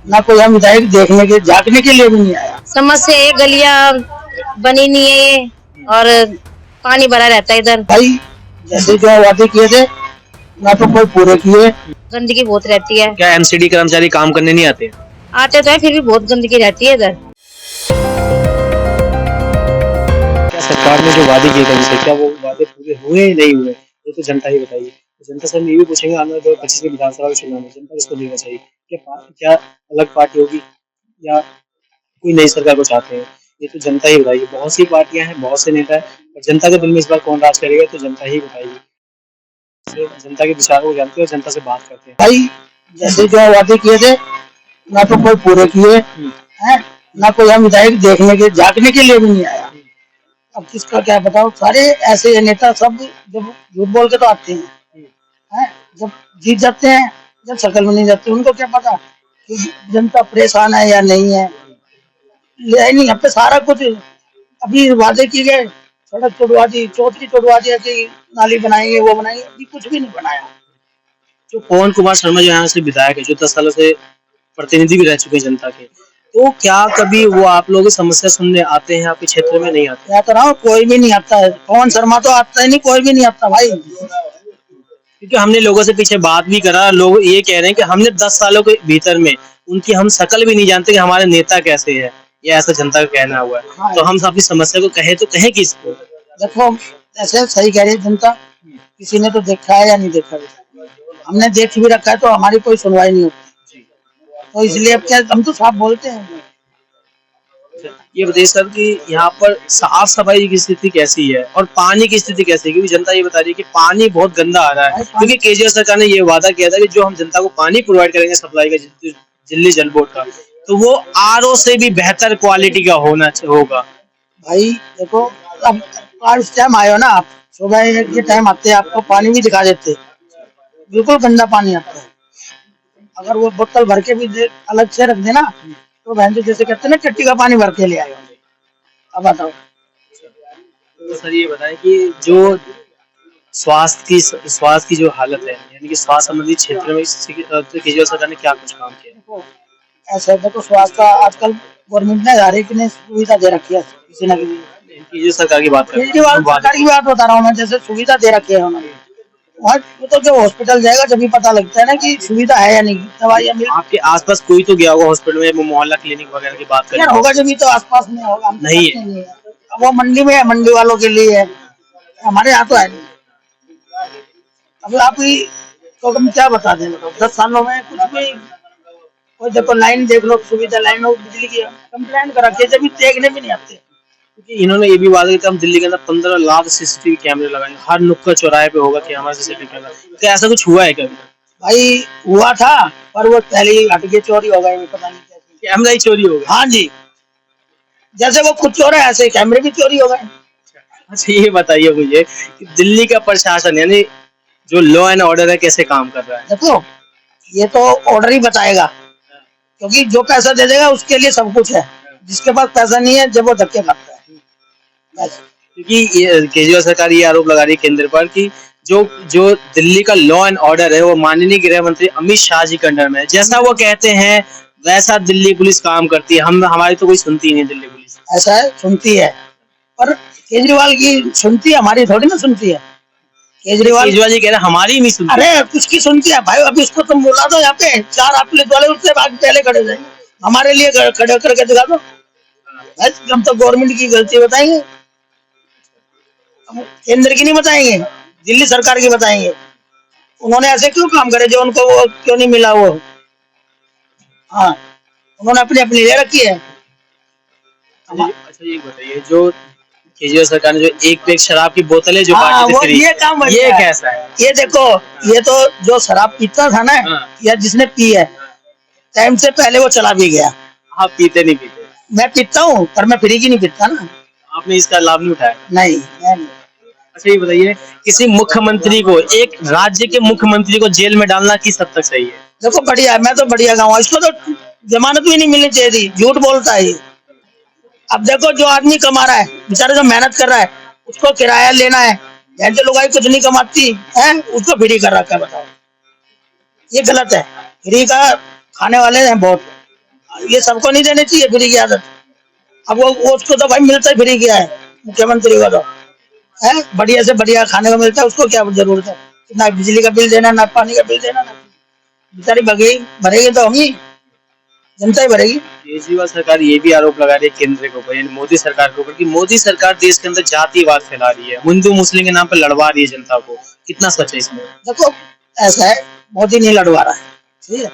ना कोई हम विधायक देखने के झांकने के लिए भी नहीं आया। समस्या है, गलियां बनी नहीं है ये, और पानी भरा रहता है इधर। भाई जैसे जो वादे किए थे ना तो कोई पूरे किए। गंदगी बहुत रहती है। क्या एमसीडी कर्मचारी काम करने नहीं आते? आते तो है, फिर भी बहुत गंदगी रहती है इधर। क्या सरकार ने जो वादे किए थे उनसे क्या वो वादे पूरे हुए नहीं हुए, ये तो जनता ही बताइए। तो जनता से हम ये भी पूछेंगे आने वाले 25 के विधानसभा के चुनाव में जनता किसको देना चाहिए? क्या अलग पार्टी होगी या कोई नई सरकार को चाहते हैं? ये तो जनता ही बताइए। बहुत सी पार्टियां हैं, बहुत से नेता हैं, और जनता के दिल में इस बार कौन राज करेगा तो जनता ही बताएगी। जनता के विचारों को जानते हैं और जनता से बात करते हैं। भाई जैसे जो वादे किए थे ना तो कोई पूरे किए हैं, ना कोई हम विधायक देखने के झांकने के लिए भी नहीं आया। अब किसका क्या बताओ, सारे ऐसे नेता सब जब झूठ बोल के तो आते हैं, जब जीत जाते हैं, जब सर्कल में नहीं जाते उनको क्या पता कि जनता परेशान है या नहीं है। नहीं, अब पे सारा कुछ अभी वादे किए गए, सड़क तोड़वा दी, चौथी तोड़वा दी, ऐसी नाली बनाएंगे वो बनाएंगे, अभी कुछ भी नहीं बनाया। जो पवन कुमार शर्मा जो यहाँ से विधायक है, जो 10 सालों से प्रतिनिधि भी रह चुके हैं जनता के, तो क्या कभी वो आप लोगों की समस्या सुनने आते हैं आपके क्षेत्र में? नहीं आते? क्या तो रहा कोई भी नहीं आता है, पवन शर्मा तो आता ही नहीं, कोई भी नहीं आता भाई। क्योंकि हमने लोगों से पीछे बात भी करा, लोग ये कह रहे हैं कि हमने 10 सालों के भीतर में उनकी हम शकल भी नहीं जानते कि हमारे नेता कैसे है। ये ऐसा जनता का कहना हुआ है। हाँ। तो हम अपनी समस्या को कहे तो कहें किसको? देखो ऐसे सही कह रही है जनता, किसी ने तो देखा है या नहीं देखा है। हमने देख भी रखा है तो हमारी कोई सुनवाई नहीं होती, तो इसलिए अब क्या हम तो साफ बोलते हैं। ये बताइए सर कि यहाँ पर साफ सफाई की स्थिति कैसी है और पानी की स्थिति कैसी है? क्योंकि जनता ये बता रही है कि पानी बहुत गंदा आ रहा है। क्योंकि केजरीवाल सरकार ने ये वादा किया था कि जो हम जनता को पानी प्रोवाइड करेंगे सप्लाई का, दिल्ली जल बोर्ड का, तो वो आरओ से भी बेहतर क्वालिटी का होगा। भाई देखो अब इस टाइम आयो ना आप, सुबह के टाइम आते हैं, आपको पानी भी दिखा देते, बिल्कुल गंदा पानी आता है। अगर वो बोतल भर के भी अलग से रख देना तो बहन जी जैसे कहते हैं ना चट्टी का पानी भर के ले आएगा। अब बताओ। तो सर ये बताएं कि जो स्वास्थ्य की जो हालत है, यानी कि स्वास्थ्य संबंधी क्षेत्र में केजरीवाल सरकार ने क्या कुछ काम किया? ऐसा देखो स्वास्थ्य का आजकल गवर्नमेंट ने हर एक ने सुविधा दे रखी है, किसी न किसी। केजरीवाल सरकार की बात कर रहे हैं। केजरीवाल सरकार की बात बता रहा हूँ मैं, जैसे सुविधा दे रखी है उन्होंने। वहाँ तो जो हॉस्पिटल जाएगा जब भी पता लगता है ना कि सुविधा है या नहीं, दवाइयाँ मिल। आपके आसपास कोई तो गया होगा हॉस्पिटल में, मोहल्ला क्लिनिक वगैरह की बात करें? होगा जब भी तो आसपास में होगा, नहीं है। अब वो मंडी में है, मंडी वालों के लिए है, हमारे यहाँ तो है नहीं। अब आप ही तो हम क्या बता दें, 10 सालों में कुछ भी कोई देखो लाइन देख लो, सुविधा लाइन हो बिजली की कंप्लेंट करा के जब भी देखने भी नहीं आते। क्योंकि इन्होंने ये भी वादा किया था हम दिल्ली के अंदर 15 लाख सीसीटीवी कैमरे लगाएंगे, हर नुक्कड़ चौराहे पे होगा कि हमारा सीसीटीवी कैमरा। क्या ऐसा कुछ हुआ है कभी? भाई हुआ था पर वो पहले ही हट के चोरी हो गए, पता नहीं कैसे कैमरा ही चोरी हो गया। हाँ जी, जैसे वो खुद चोर है ऐसे कैमरे भी चोरी हो गए। अच्छा ये बताइए मुझे कि दिल्ली का प्रशासन यानी जो लॉ एंड ऑर्डर है कैसे काम कर रहा है? देखो ये तो ऑर्डर ही बताएगा, क्योंकि जो पैसा दे देगा उसके लिए सब कुछ है, जिसके पास पैसा नहीं है जब वो धक्के खाता है। क्योंकि ये केजरीवाल सरकार ये आरोप लगा रही है केंद्र पर कि जो जो दिल्ली का लॉ एंड ऑर्डर है वो माननीय गृह मंत्री अमित शाह जी के अंडर में है। जैसा वो कहते हैं वैसा दिल्ली पुलिस काम करती है। हमारी तो कोई सुनती ही नहीं दिल्ली पुलिस। ऐसा है, सुनती है, पर केजरीवाल की सुनती है, हमारी थोड़ी ना सुनती है। केजरीवाल जी कह रहे हैं हमारी नहीं सुनती। अरे किसकी सुनती है भाई, अभी उसको तुम बुला दो यहाँ पे, 4 पुलिस वाले उससे पहले खड़े जाएंगे, हमारे लिए खड़े करके दिखा दो। हम तो गवर्नमेंट की गलती बताएंगे, केंद्र की नहीं बताएंगे, दिल्ली सरकार की बताएंगे। उन्होंने ऐसे क्यों काम करे जो उनको वो क्यों नहीं मिला वो। हाँ उन्होंने अपनी अपनी ले रखी है। अच्छा ये बताइए जो केजरीवाल सरकार ने जो एक पे एक शराब की बोतलें जो हाँ, बांटी थी, ये काम ये कैसा है? ये देखो, ये तो जो शराब पीता था ना या जिसने पी है टाइम से पहले वो चला भी गया। आप पीते नहीं पीते? मैं पीता हूँ पर मैं फ्री की नहीं पीता ना। आपने इसका लाभ नहीं उठाया? नहीं। अच्छा ये बताइए किसी मुख्यमंत्री को, एक राज्य के मुख्यमंत्री को जेल में डालना किस हद तक सही है? देखो बढ़िया है, मैं तो बढ़िया गाँव, इसको तो जमानत भी नहीं मिलनी चाहिए थी, झूठ बोलता है ये। अब देखो जो आदमी कमा रहा है बेचारा, जो मेहनत कर रहा है उसको किराया लेना है, जो लोग कुछ नहीं कमाती है उसको फ्री कर रखा है। बताओ ये गलत है, फ्री का खाने वाले हैं बहुत। ये सबको नहीं देनी चाहिए फ्री की आदत। अब वो उसको तो भाई मिलता ही फ्री किया है मुख्यमंत्री को, तो है बढ़िया से बढ़िया खाने को मिलता है, उसको क्या जरूरत है ना बिजली का बिल देना, ना पानी का बिल देना, ना बेचारी भरेगी तो हम ही, जनता ही भरेगी। केजरीवाल सरकार ये भी आरोप लगा रही है केंद्र के ऊपर, यानी मोदी सरकार के ऊपर, कि मोदी सरकार देश के अंदर जातिवाद फैला रही है, हिंदू मुस्लिम के नाम पर लड़वा रही है जनता को। कितना सच है इसमें? देखो ऐसा है, मोदी नहीं लड़वा रहा है, ठीक है,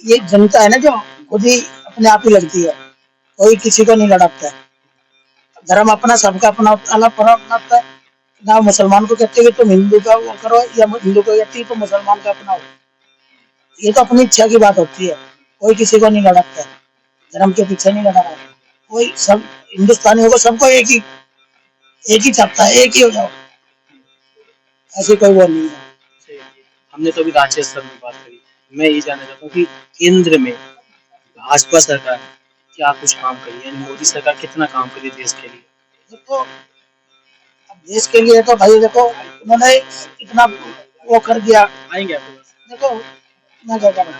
ये जनता है ना जो खुद ही अपने आप ही लड़ती है, कोई किसी को नहीं लड़ाता है। धर्म अपना, सबका अपना अलग पर्व अपनाता है ना। मुसलमान को कहते हैं कि तुम हिंदू का वो करो, या हिंदू को कहती है तो मुसलमान का अपनाओ, ये तो अपनी इच्छा की बात होती है। कोई किसी को नहीं लड़ाता है, धर्म के पीछे नहीं लड़ा रहा है कोई। सब हिंदुस्तानियों को सबको एक ही चाहता है, एक ही हो जाओ, ऐसी कोई वो नहीं है। हमने तो अभी राज्य स्तर में बात करी, मैं ये जानना चाहता हूँ कि केंद्र में भाजपा सरकार क्या कुछ काम करी है, यानी मोदी सरकार कितना काम करी देश के लिए? देखो अब देश के लिए तो भाई देखो उन्होंने इतना वो कर दिया। आएंगे आपको? देखो मैं क्या करूँ,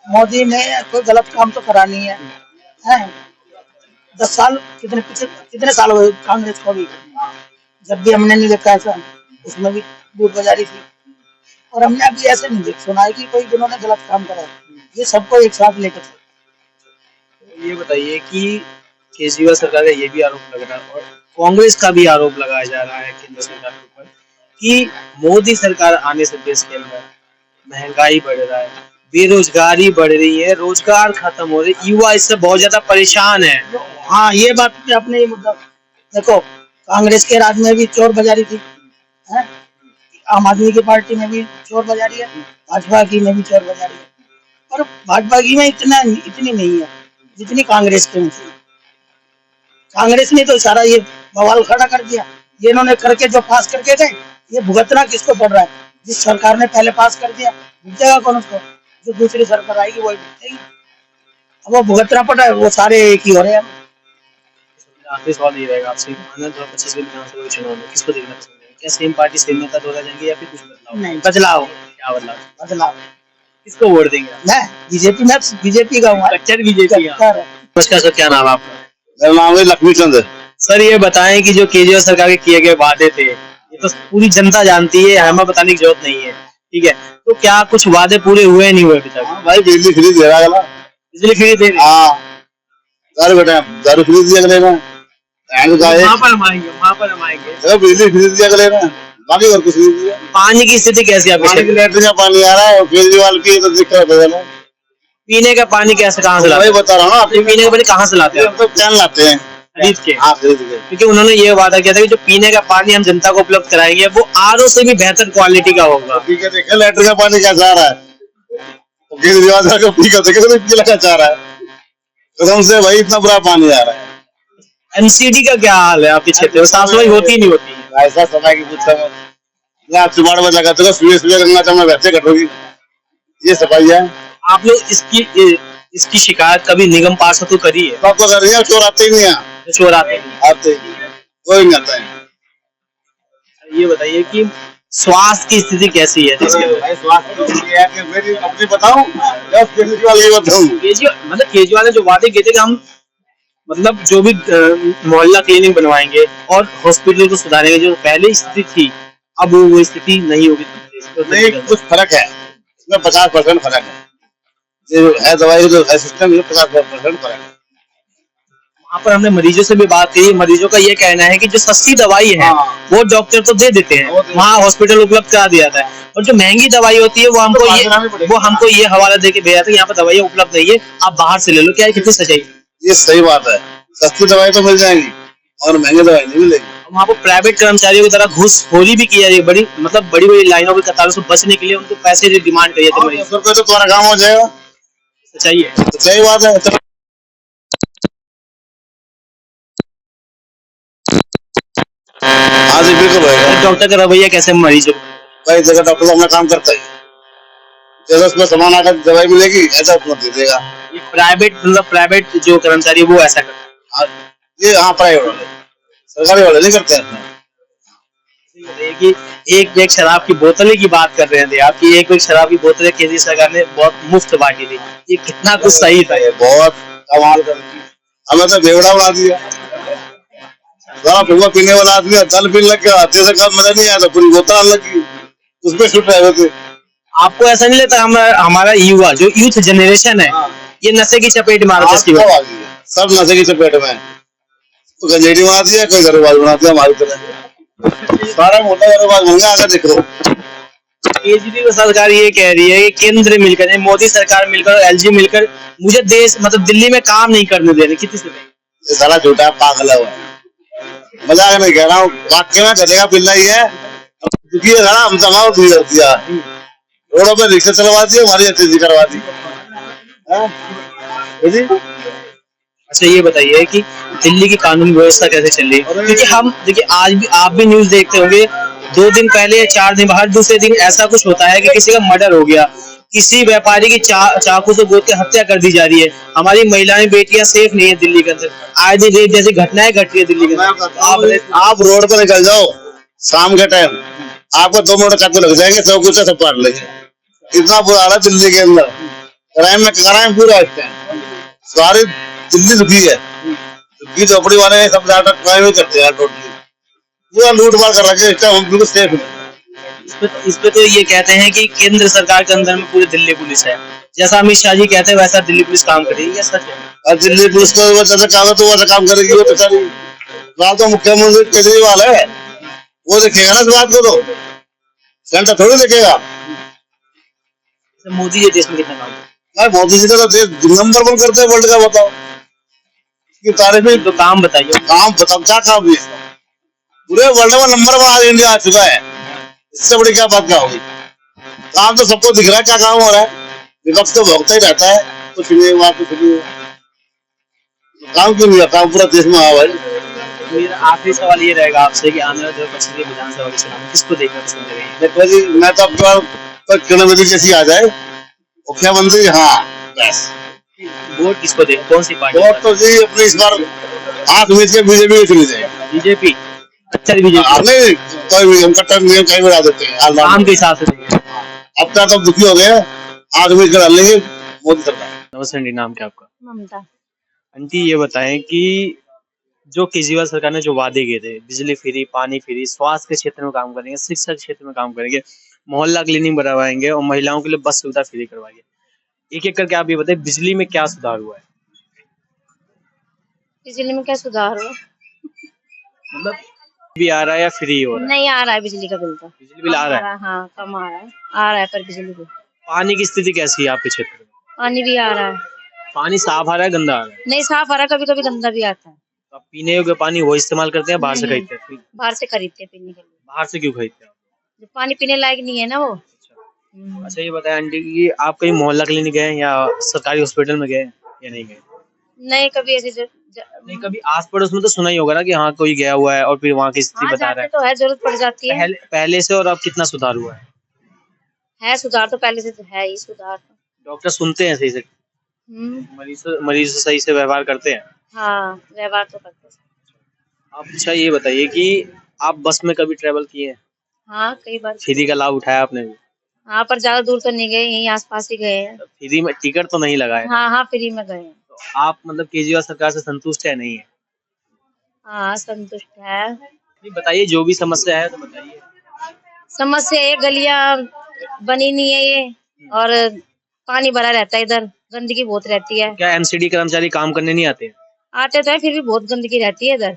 मोदी ने कोई गलत काम तो करा नहीं है, हैं? 10 साल कितने साल हुए कांग्रेस को भी, जब भी हमने नहीं देखा ऐसा, उसमें भी बूथ बाजारी थी, और हमने अभी ऐसे नहीं सुना है कि कोई जिन्होंने गलत काम करा है। ये सबको एक साथ लेकर चलो। ये बताइए कि केजरीवाल सरकार का ये भी आरोप लग रहा है और कांग्रेस का भी आरोप लगाया जा रहा है केंद्र सरकार के ऊपर कि मोदी सरकार आने से देश के अंदर महंगाई बढ़ रहा है, बेरोजगारी बढ़ रही है, रोजगार खत्म हो रही है, युवा इससे बहुत ज्यादा परेशान है। हाँ ये बात पे आपने ये मुद्दा देखो, कांग्रेस के राज में भी चोर बाजारी थी, है? आम आदमी की पार्टी में भी चोर बाजारी है, भाजपा की में भी चोर बाजारी है, पर भाजपा की में इतनी नहीं है जितनी कांग्रेस के में थी। कांग्रेस ने तो सारा ये बवाल खड़ा कर दिया, ये इन्होंने करके जो पास करके गए, ये भुगतना किसको पड़ रहा है? जिस सरकार ने पहले पास कर दिया, भुगतेगा कौन उसको? जो दूसरी सरकार आएगी वही भुगतेगी। अब वो भुगतना पड़ रहा है, वो सारे एक ही हो रहे हैं। आखिरी सवाल ये रहेगा आपसे, 2025 के विधानसभा चुनाव में किसको देखना पसंद है? क्या सेम पार्टी सेम नेता दोहरा जाएंगे या फिर कुछ बदलाव? नहीं, बदलाव। क्या बदलाव? बदलाव। किसको वोट देंगे आप? मैं बीजेपी का हूँ। कच्चर बीजेपी। नमस्कार सर, क्या नाम है आपका? मेरा नाम है लक्ष्मीचंद। सर ये बताएं कि जो केजरीवाल सरकार के किए गए वादे थे, ये तो पूरी जनता जानती है, हमें बताने की जरूरत नहीं है, ठीक है, तो क्या कुछ वादे पूरे हुए नहीं हुए अभी तक? भाई बिजली फ्री दे रहा है, बिजली फ्री दे रहे? हाँ बेटा दारू फ्री दिया अगले में, वहाँ पर हम आएंगे। बिजली फ्री दिया अगले में, बाकी और कुछ नहीं दिया। पानी की स्थिति कैसी है? पानी की लेटरिन का पानी आ रहा है, केजरीवाल की तो दिक्कत है। पीने का पानी कैसे, कहाँ से लाते हैं? बता रहा हूँ ना, पीने का पानी कहाँ से लाते हैं? तो कैन लाते हैं खरीद के। हाँ खरीद के, क्योंकि उन्होंने ये वादा किया था कि जो पीने का पानी हम जनता को उपलब्ध कराएंगे वो आरओ से भी बेहतर क्वालिटी का होगा। ठीक है, देखिए लेटरिन का पानी कैसा आ रहा है, केजरीवाल सरकार पी कर लगा चाह रहा है, कसम से भाई इतना बुरा पानी आ रहा है। एनसीडी का क्या हाल है आपके क्षेत्र में? साफ सफाई होती नहीं होती? ऐसा समय की पूछता हूँ, आपसे 12 बजे लगाते हो, सुबह गंगा जमुना वैसे कटोगी, ये सफाई है। आप लोग इसकी शिकायत कभी निगम पार्षद को करी है? तो कर रही है, चोर आते ही नहीं है, चोर आते कोई नहीं आता है। ये बताइए कि स्वास्थ्य की स्थिति कैसी है? अपनी बताऊं केजरीवाल ये बताऊं, मतलब केजरीवाल ने जो वादे किए थे कि हम मतलब जो भी मोहल्ला क्लिनिक बनवाएंगे और हॉस्पिटल को सुधारेंगे, जो पहले स्थिति थी अब वो स्थिति नहीं होगी। तो नहीं, कुछ फर्क है इसमें, 50% फर्क है, जो है दवाई जो है सिस्टम, 50% फर्क है। वहाँ पर हमने मरीजों से भी बात की, मरीजों का ये कहना है कि जो सस्ती दवाई है वो डॉक्टर तो दे देते हैं, वहाँ हॉस्पिटल उपलब्ध करा दिया जाता है, और जो महंगी दवाई होती है वो हमको ये हवाला देके भेजा था कि यहाँ पर दवाइयाँ उपलब्ध नहीं है, आप बाहर से ले लो। क्या कितनी सच्चाई? ये सही बात है, सस्ती दवाई तो मिल जाएगी और महंगी दवाई नहीं मिलेगी। वहाँ पर प्राइवेट कर्मचारियों की तरह घूसखोरी भी की जा रही है, बड़ी बड़ी लाइनों की कतारों से बचने के लिए उनको पैसे जो डिमांड करिए थे मरीज। तो तुम्हारा काम हो जाएगा, सच्चाई है, सही बात है। हाँ जी बिल्कुल होगा। डॉक्टर का रवैया कैसे मरीजों? भाई जगह डॉक्टर अपना काम करता है, जैसे उसमें सामान आकर दवाई मिलेगी ऐसा उसमें दे देगा। ये प्राइवेट जो कर्मचारी वो ऐसा करता है? ये हाँ प्राइवेट वाले, सरकारी वाले नहीं करते हैं। कि एक बैग शराब की बोतलें की बात कर रहे थे आप, कि एक बैग शराब की बोतलें केंद्र सरकार ने बहुत मुफ्त बांटी थी, ये कितना कुछ सही था? बहुत कमाल कर दी। हमें तो बेवड़ा बना दिया। सारा फिल्म पीने वाला आदमी दल पीने लग गया, जैसे कब मजा नहीं आया था, पूरी बोतल आने लगी, उसमें छुट रहे थे। आपको ऐसा नहीं लगता हमारा युवा जो यूथ जनरेशन है ये नशे की चपेट में आ रहा है इसकी सब वजह आ गई है, सब नशे की चपेट में है। तो गंजेड़ी बना दिया, कोई घरवाल बना दिया हमारी तरह। सारा मोटा घरवाल बन गया, आगे देख लो। केजरीवाल सरकार ये कह रही है कि केंद्र मिलकर यानी मोदी सरकार मिलकर एलजी मिलकर मुझे देश मतलब दिल्ली में काम नहीं करने दे रही। कितनी सही है? ये सारा झूठा पागल है वो। मजाक नहीं कह रहा हूँ, वाक्य में गधे का पिल्ला ही है। क्योंकि ये सारा हम तमाम कर दिया, रोडों पे रिक्शा चलवा दिए, हमारी अच्छी करवा दी। अच्छा ये बताइए कि दिल्ली की कानून व्यवस्था कैसे चल रही है? क्योंकि हम देखिए आज भी आप भी न्यूज देखते होंगे 2 दिन पहले या 4 दिन हर दूसरे दिन ऐसा कुछ होता है कि किसी का मर्डर हो गया, किसी व्यापारी की चाकू से गोद के हत्या कर दी जा रही है। हमारी महिलाएं बेटियां सेफ नहीं है दिल्ली के अंदर, आज दिन रेप जैसी घटनाएं घट रही है दिल्ली के अंदर। आप रोड पर निकल जाओ शाम के टाइम, आपको 2 मिनट चाकू लग जाएंगे, सब कुछ सब काट लेंगे। इतना बुरा हाल है दिल्ली के अंदर, क्राइम पूरा है। सारी दिल्ली दुखी है, दुखी झोपड़ी वाले सब ज्यादा क्राइम ही करते हैं टोटली, पूरा लूट मार कर रखे। इस टाइम हम बिल्कुल सेफ है। इस पे तो ये कहते हैं कि केंद्र सरकार के अंदर में पूरी दिल्ली पुलिस है, जैसा अमित शाह जी कहते हैं वैसा दिल्ली पुलिस काम कर रही है। ये सच है? और दिल्ली पुलिस को जैसे कहा तो वैसा काम करेगी वो बेचारी। वहाँ तो मुख्यमंत्री केजरीवाल है, वो देखेगा ना इस बात को, तो सेंटर थोड़ी देखेगा। मोदी जी देश में कितना काम यार मोदी जी का तो नंबर 1 करते हैं वर्ल्ड का, बताओ इसकी तारीफ में। तो काम बताइए। काम बताओ क्या काम है, पूरे वर्ल्ड में नंबर 1 आज इंडिया आ चुका है, इससे बड़ी क्या बात क्या होगी। काम तो सबको दिख रहा है क्या काम हो रहा है, विपक्ष तो भोगता ही रहता है, कुछ नहीं हुआ कुछ नहीं हुआ। काम क्यों नहीं हुआ, काम पूरा देश में हुआ भाई। मेरा आखिरी सवाल ये रहेगा आपसे कि आने वाले 2025 के विधानसभा के चुनाव में किसको देखना पसंद करेंगे? देखो जी, मैं तो आपके पास किरण बेदी जैसी आ जाए मुख्यमंत्री, हाँ बस। वोट किसको देंगे, कौन सी पार्टी? वोट तो जी अपने इस बार हाथ मीच के बीजेपी को चुनी जाए। बीजेपी? अच्छा बीजेपी नहीं, कोई भी हम कट्टर नियम कहीं बढ़ा देते हैं काम के हिसाब से देंगे। अब तक तो दुखी हो गए, हाथ मीच कर डाल लेंगे मोदी सरकार। नमस्ते आंटी, नाम क्या आपका? ममता। आंटी ये बताएं कि जो केजरीवाल सरकार ने जो वादे किए थे, बिजली फ्री, पानी फ्री, स्वास्थ्य के क्षेत्र में काम करेंगे, शिक्षा के क्षेत्र में काम करेंगे, मोहल्ला क्लिनिक बनवाएंगे और महिलाओं के लिए बस सुविधा फ्री करवाएंगे, एक एक करके आप ये बताइए बिजली में क्या सुधार हुआ है? बिजली में क्या सुधार हो? मतलब भी आ रहा है या फ्री हो रहा है? नहीं आ रहा है बिजली का बिल तो। बिजली बिल आ रहा है। हाँ कम आ रहा है पर बिजली बिल। पानी की स्थिति कैसी है आपके क्षेत्र में? पानी भी आ रहा है। पानी साफ आ रहा है, गंदा आ रहा है? नहीं साफ आ रहा है, कभी कभी गंदा भी आता है। तो आप पीने योग्य पानी वो इस्तेमाल करते हैं, बाहर से नहीं, खरीदते हैं? बाहर से खरीदते हैं पीने के लिए। बाहर से क्यों खरीदते हैं आप? जो पानी पीने लायक नहीं है ना वो। अच्छा ये बताएं आंटी कि आप कहीं मोहल्ला क्लिनिक गए या सरकारी हॉस्पिटल में गए या नहीं गए? नहीं कभी ऐसे नहीं कभी आस पड़ोस में तो सुना ही होगा ना कि हाँ कोई गया हुआ है और फिर वहाँ की स्थिति हाँ, बता रहा है। तो है, जरूरत पड़ जाती है। पहले से और अब कितना सुधार हुआ है? सुधार तो पहले से तो है ही सुधार तो। डॉक्टर सुनते हैं सही से? मरीज से सही से व्यवहार करते हैं? हाँ व्यवहार तो करते हैं। आप अच्छा ये बताइए कि आप बस में कभी ट्रेवल किए हैं? हाँ कई बार। फ्री का लाभ उठाया आपने भी? हाँ पर ज्यादा दूर तो नहीं गए, यहीं आसपास ही गए हैं। फ्री में टिकट तो नहीं लगाए? हाँ फ्री में गए हैं। तो आप मतलब केजरीवाल सरकार से संतुष्ट है नहीं है? हाँ संतुष्ट है। नहीं बताइए जो भी समस्या है तो बताइए। समस्या ये गलियां बनी नहीं है ये, और पानी भरा रहता है, इधर गंदगी बहुत रहती है। क्या एमसीडी कर्मचारी काम करने नहीं आते हैं? आते तो है फिर भी बहुत गंदगी रहती है इधर।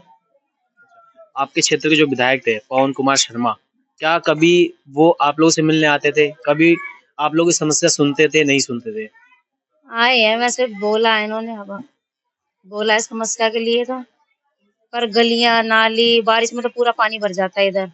आपके क्षेत्र के जो विधायक थे पवन कुमार शर्मा, क्या कभी वो आप लोगों से मिलने आते थे? कभी आप लोगों की समस्या सुनते थे, नहीं सुनते थे? आए हैं वैसे, बोला है इन्होंने, अब बोला है समस्या के लिए तो, पर गलियां नाली बारिश में तो पूरा पानी भर जाता है इधर,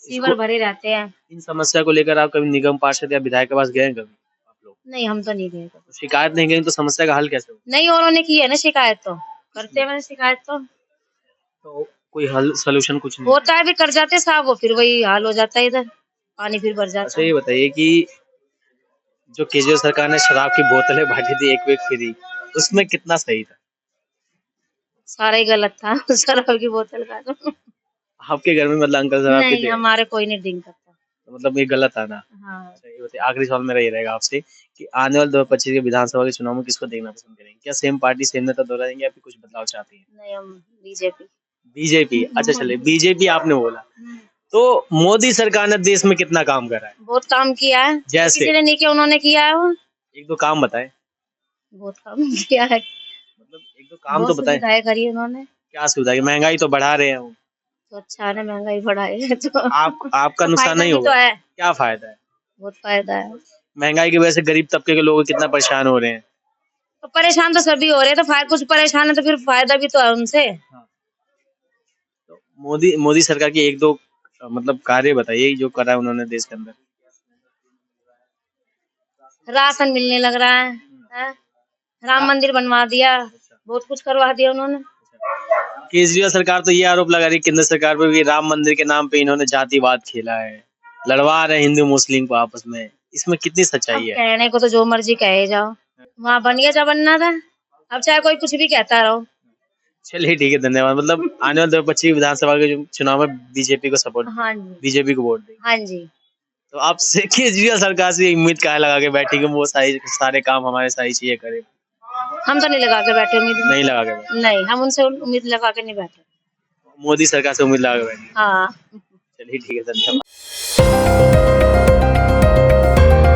सीवर भरे रहते हैं। इन समस्या को लेकर आप कभी निगम पार्षद या विधायक के पास गए हैं कभी आप लोग? नहीं हम तो नहीं गए। तो शिकायत नहीं गई तो समस्या का हल कैसे होगा? नहीं उन्होंने की है ना शिकायत, तो करते हैं मैंने शिकायत तो कोई हल सोल्यूशन कुछ नहीं होता है, भी कर जाते साहब, वो फिर वही हाल हो जाता है, इधर पानी फिर भर जाता अच्छा ये बताइए कि जो केजरीवाल सरकार ने शराब की बोतलें बांटी थी एक वीक फ्री, उसमें कितना सही था? सारा ही गलत था। शराब की बोतल का तो आपके घर में मतलब अंकल शराब नहीं, पीते हैं? हमारे कोई नहीं ड्रिंक करता। तो मतलब ये गलत था ना? हाँ। अच्छा ये बताइए आखिरी सवाल मेरा ये रहेगा आपसे कि आने वाले 2025 के विधानसभा के चुनाव में किसको देखना पसंद करेंगे? क्या सेम पार्टी सेम नेता दोहराएंगे या फिर कुछ बदलाव चाहते हैं? नहीं, हम बीजेपी। बीजेपी, अच्छा चलिए बीजेपी आपने बोला, तो मोदी सरकार ने देश में कितना काम करा है? बहुत काम किया है, जैसे? किसी ने नहीं किया, उन्होंने किया है। वो एक दो काम बताएं, बहुत काम किया है, मतलब एक दो काम तो बहुत बताएं। सुविधाएं करी उन्होंने। क्या सुविधा है? महंगाई तो बढ़ा रहे हैं वो। तो अच्छा है, महंगाई बढ़ाई है तो आपका तो नुकसान फायदा नहीं भी तो होगा? है, क्या फायदा है? बहुत फायदा है। महंगाई की वजह से गरीब तबके के लोग कितना परेशान हो रहे हैं। तो परेशान तो सभी हो रहे हैं, तो फायदा, कुछ परेशान है तो फिर फायदा भी तो है उनसे। तो मोदी सरकार की एक दो मतलब कार्य बताइए जो करा है उन्होंने देश के अंदर। राशन मिलने लग रहा है? राम मंदिर बनवा दिया, बहुत कुछ करवा दिया उन्होंने। केजरीवाल सरकार तो ये आरोप लगा रही है केंद्र सरकार पे भी राम मंदिर के नाम पे इन्होंने जातिवाद खेला है, लड़वा रहे हिंदू मुस्लिम को आपस में, इसमें कितनी अब सच्चाई है? कहने को तो जो मर्जी कहे जाओ, वहाँ बन गया, जब बनना था। अब चाहे कोई कुछ भी कहता रहो। चलिए ठीक है, धन्यवाद। मतलब आने वाले 2025 विधानसभा के जो चुनाव में बीजेपी को सपोर्ट, हाँ जी, बीजेपी को वोट देंगे। हाँ जी। तो आप केजरीवाल सरकार से उम्मीद काहे लगा के बैठी कि वो सारे काम हमारे सही चीजें करे? हम तो नहीं लगा के बैठे उम्मीद। नहीं लगा के बैठे, नहीं, हम उनसे उम्मीद लगा के नहीं बैठे। मोदी सरकार से उम्मीद लगा के बैठे। हाँ। चलिए ठीक है, धन्यवाद।